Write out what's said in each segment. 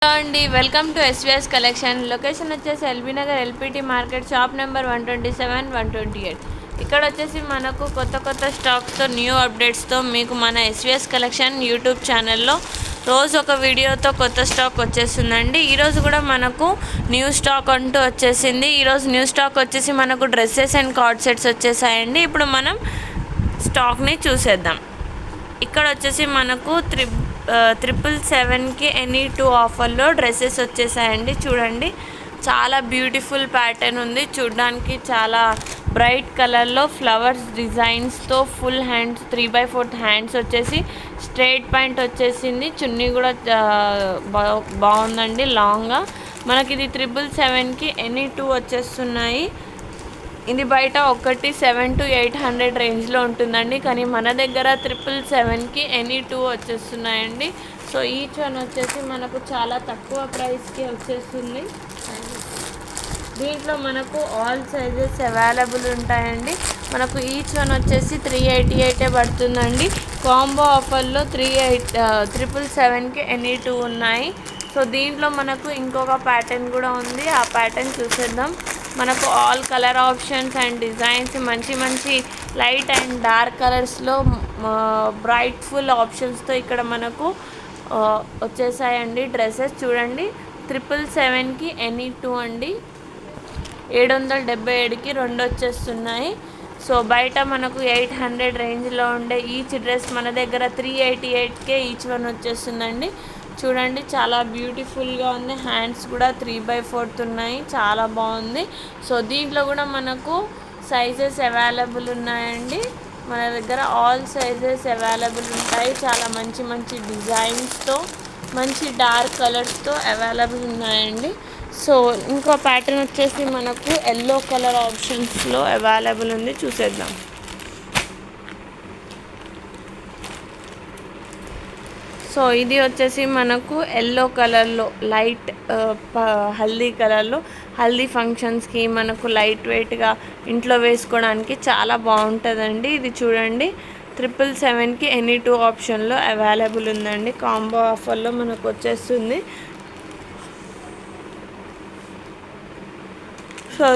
Hello అండి, welcome to SVS collection. Location వచ్చేసి LB Nagar LPT market, shop number 127, 128. ఇక్కడ వచ్చేసి మనకు కొత్త స్టాక్స్తో న్యూ అప్డేట్స్తో మీకు మన ఎస్విఎస్ కలెక్షన్ యూట్యూబ్ ఛానల్లో రోజు ఒక వీడియోతో కొత్త స్టాక్ వచ్చేస్తుందండి. ఈరోజు కూడా మనకు న్యూ స్టాక్ అంటూ వచ్చేసింది. ఈరోజు న్యూ స్టాక్ వచ్చేసి మనకు డ్రెస్సెస్ అండ్ కార్డ్ సెట్స్ వచ్చేసాయండి. ఇప్పుడు మనం స్టాక్ని చూసేద్దాం. ఇక్కడ వచ్చేసి మనకు 777కి ఎనీ2 ఆఫర్లో డ్రెస్సెస్ వచ్చేసాయండి. చూడండి, చాలా బ్యూటిఫుల్ ప్యాటర్న్ ఉంది. చూడడానికి చాలా బ్రైట్ కలర్లో ఫ్లవర్స్ డిజైన్స్తో ఫుల్ హ్యాండ్స్ 3/4 హ్యాండ్స్ వచ్చేసి స్ట్రైట్ ప్యాంట్ వచ్చేసింది. చున్నీ కూడా బాగుందండి లాంగ్గా. మనకి ఇది 777కి ఎనీ2 వచ్చేస్తున్నాయి. ఇది బయట ఒకటి 700 to 800 రేంజ్లో ఉంటుందండి, కానీ మన దగ్గర 777కి ఎనీ2 వచ్చేస్తున్నాయండి. సో ఈచ్ వన్ వచ్చేసి మనకు చాలా తక్కువ ప్రైస్కి వచ్చేస్తుంది. దీంట్లో మనకు ఆల్ సైజెస్ అవైలబుల్ ఉంటాయండి. మనకు ఈచ్ వన్ వచ్చేసి 388 పడుతుందండి. కాంబో ఆఫర్లో 777కి ఎనీ2 ఉన్నాయి. సో దీంట్లో మనకు ఇంకొక ప్యాటర్న్ కూడా ఉంది, ఆ ప్యాటర్న్ చూసేద్దాం. మనకు all colour options and designs మంచి లైట్ అండ్ డార్క్ కలర్స్లో బ్రైట్ఫుల్ ఆప్షన్స్తో ఇక్కడ మనకు వచ్చేసాయండి డ్రెస్సెస్. చూడండి, 777కి ఎనీ2 అండి. 777కి 2 వచ్చేస్తున్నాయి. సో బయట మనకు 800 రేంజ్లో ఉండే ఈచ్ డ్రెస్ మన దగ్గర 388కే ఈచ్ వన్ వచ్చేస్తుందండి. చూడండి, చాలా బ్యూటిఫుల్గా ఉంది. హ్యాండ్స్ కూడా 3/4 ఉన్నాయి, చాలా బాగుంది. సో దీంట్లో కూడా మనకు సైజెస్ అవైలబుల్ ఉన్నాయండి. మన దగ్గర ఆల్ సైజెస్ అవైలబుల్ ఉంటాయి. చాలా మంచి డిజైన్స్తో మంచి డార్క్ కలర్స్తో అవైలబుల్ ఉన్నాయండి. సో ఇంకో ప్యాటర్న్ వచ్చేసి మనకు ఎల్లో కలర్ ఆప్షన్స్లో అవైలబుల్ ఉంది, చూసేద్దాం. సో ఇది వచ్చేసి మనకు ఎల్లో కలర్లో లైట్ హల్దీ కలర్లో హల్దీ ఫంక్షన్స్కి మనకు లైట్ వెయిట్గా ఇంట్లో వేసుకోవడానికి చాలా బాగుంటుందండి. ఇది చూడండి, 777కి ఎనీ2 ఆప్షన్లో అవైలబుల్ ఉందండి. కాంబో ఆఫర్లో మనకు వచ్చేస్తుంది. సో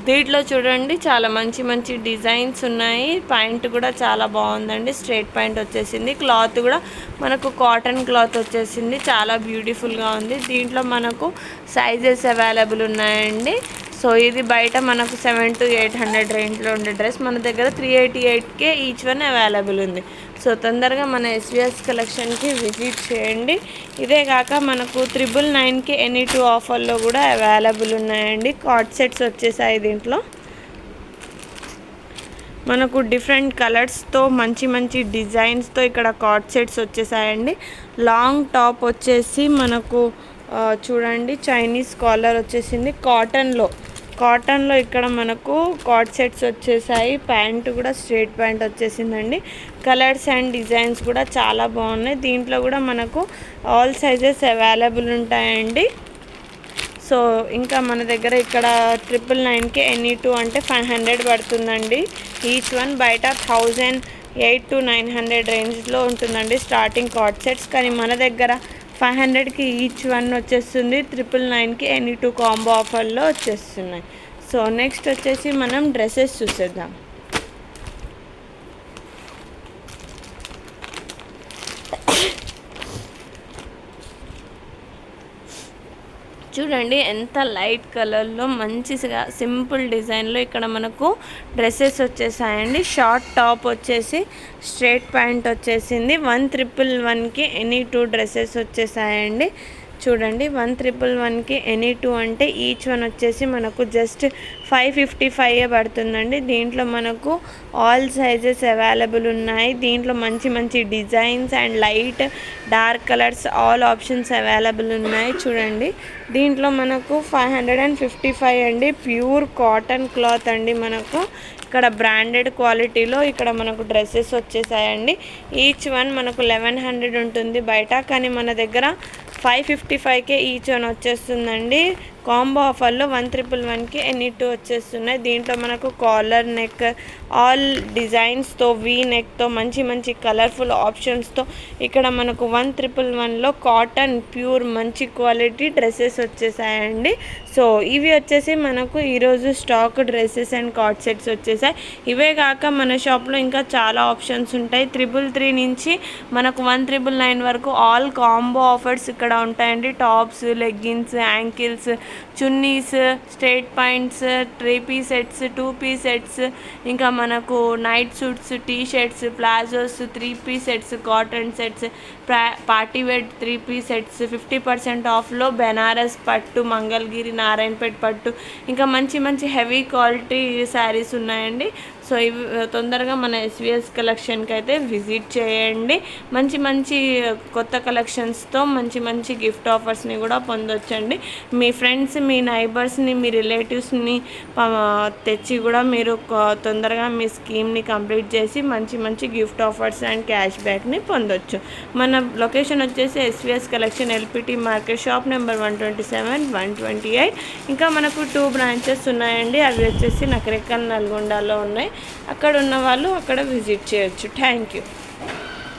దీంట్లో చూడండి, చాలా మంచి డిజైన్స్ ఉన్నాయి. ప్యాంట్ కూడా చాలా బాగుందండి, స్ట్రైట్ ప్యాంట్ వచ్చేసింది. క్లాత్ కూడా మనకు కాటన్ క్లాత్ వచ్చేసింది, చాలా బ్యూటిఫుల్గా ఉంది. దీంట్లో మనకు సైజెస్ అవైలబుల్ ఉన్నాయండి. సో ఇది బయట మనకు 700 to 800 రేంజ్లో ఉండే డ్రెస్ మన దగ్గర 388కే ఈచ్ వన్ అవైలబుల్ ఉంది. సో తొందరగా మన ఎస్విఎస్ కలెక్షన్కి విజిట్ చేయండి. ఇదే కాక మనకు 999కి ఎనీ2 ఆఫర్లో కూడా అవైలబుల్ ఉన్నాయండి. కార్డ్ సెట్స్ వచ్చేసాయి. దీంట్లో మనకు డిఫరెంట్ కలర్స్తో మంచి డిజైన్స్తో ఇక్కడ కార్డ్ సెట్స్ వచ్చేసాయండి. లాంగ్ టాప్ వచ్చేసి మనకు చూడండి, చైనీస్ కాలర్ వచ్చేసింది. కాటన్లో ఇక్కడ మనకు కార్డ్ సెట్స్ వచ్చేసాయి. ప్యాంట్ కూడా స్ట్రైట్ ప్యాంట్ వచ్చేసిందండి. కలర్స్ అండ్ డిజైన్స్ కూడా చాలా బాగున్నాయి. దీంట్లో కూడా మనకు ఆల్ సైజెస్ అవైలబుల్ ఉంటాయండి. సో ఇంకా మన దగ్గర ఇక్కడ 999కి ఎనీ2 అంటే 500 పడుతుందండి ఈచ్ వన్. బయట 1008 to 900 రేంజ్లో ఉంటుందండి స్టార్టింగ్ కార్డ్ సెట్స్, కానీ మన దగ్గర 500కి ఈచ్ వన్ వచ్చేస్తుంది. 999కి ఎనీ2 కాంబో ఆఫర్లో వచ్చేస్తున్నాయి. సో నెక్స్ట్ వచ్చేసి మనం డ్రెస్సెస్ చూసేద్దాం. చూడండి, ఎంత లైట్ కలర్లో మంచిగా సింపుల్ డిజైన్లో ఇక్కడ మనకు డ్రెస్సెస్ వచ్చేసాయండి. షార్ట్ టాప్ వచ్చేసి స్ట్రైట్ ప్యాంట్ వచ్చేసింది. 1111కి ఎనీ2 డ్రెస్సెస్ వచ్చేసాయండి. చూడండి, 1111కి ఎనీ2 అంటే ఈచ్ వన్ వచ్చేసి మనకు జస్ట్ 555 పడుతుందండి. దీంట్లో మనకు ఆల్ సైజెస్ అవైలబుల్ ఉన్నాయి. దీంట్లో మంచి designs and light dark colours all options available ఉన్నాయి. చూడండి, దీంట్లో మనకు 555 అండి. ప్యూర్ కాటన్ క్లాత్ అండి. మనకు ఇక్కడ బ్రాండెడ్ క్వాలిటీలో ఇక్కడ మనకు డ్రెస్సెస్ వచ్చేసాయండి. ఈచ్ వన్ మనకు 1100 ఉంటుంది బయట, కానీ మన దగ్గర 555కే ఈచ్ వన్ వచ్చేస్తుందండి. కాంబో ఆఫర్లో 1111కి ఎనీ 2 వచ్చేస్తున్నాయి. దీంట్లో మనకు కాలర్ నెక్ ఆల్ డిజైన్స్తో వీ నెక్తో మంచి మంచి కలర్ఫుల్ ఆప్షన్స్తో ఇక్కడ మనకు 1111లో కాటన్ ప్యూర్ మంచి క్వాలిటీ డ్రెస్సెస్ వచ్చేసాయండి. సో ఇవి వచ్చేసి మనకు ఈరోజు stock dresses and card sets వచ్చేసాయి. ఇవే కాక మన షాప్లో ఇంకా చాలా ఆప్షన్స్ ఉంటాయి. 333 నుంచి మనకు 1999 వరకు ఆల్ కాంబో ఆఫర్స్ ఇక్కడ ఉంటాయండి. Tops, leggings, ankles, chunnis, straight pants, 3 piece sets, 2 piece sets, ఇంకా మనకు night suits, T shirts, palazzos, 3 piece sets, cotton sets, party wear 3 piece sets 50% ఆఫ్లో బెనారస్ పట్టు, మంగళగిరి, నారాయణపేట్ పట్టు, ఇంకా మంచి మంచి హెవీ క్వాలిటీ శారీస్ ఉన్నాయండి. సో ఇవి తొందరగా మన ఎస్విఎస్ కలెక్షన్కి అయితే విజిట్ చేయండి. మంచి మంచి కొత్త కలెక్షన్స్తో మంచి మంచి గిఫ్ట్ ఆఫర్స్ని కూడా పొందొచ్చండి. మీ ఫ్రెండ్స్, మీ నైబర్స్ని, మీ రిలేటివ్స్ని తెచ్చి కూడా మీరు తొందరగా మీ స్కీమ్ని కంప్లీట్ చేసి మంచి మంచి గిఫ్ట్ ఆఫర్స్ అండ్ క్యాష్ బ్యాక్ని పొందొచ్చు. మన లొకేషన్ వచ్చేసి SVS collection, LPT market, shop number 127, 128. ఇంకా మనకు 2 బ్రాంచెస్ ఉన్నాయండి. అవి వచ్చేసి నకరేకల్, నల్గొండలో ఉన్నాయి. అక్కడ ఉన్న వాళ్ళు అక్కడ విజిట్ చేయొచ్చు. Thank you.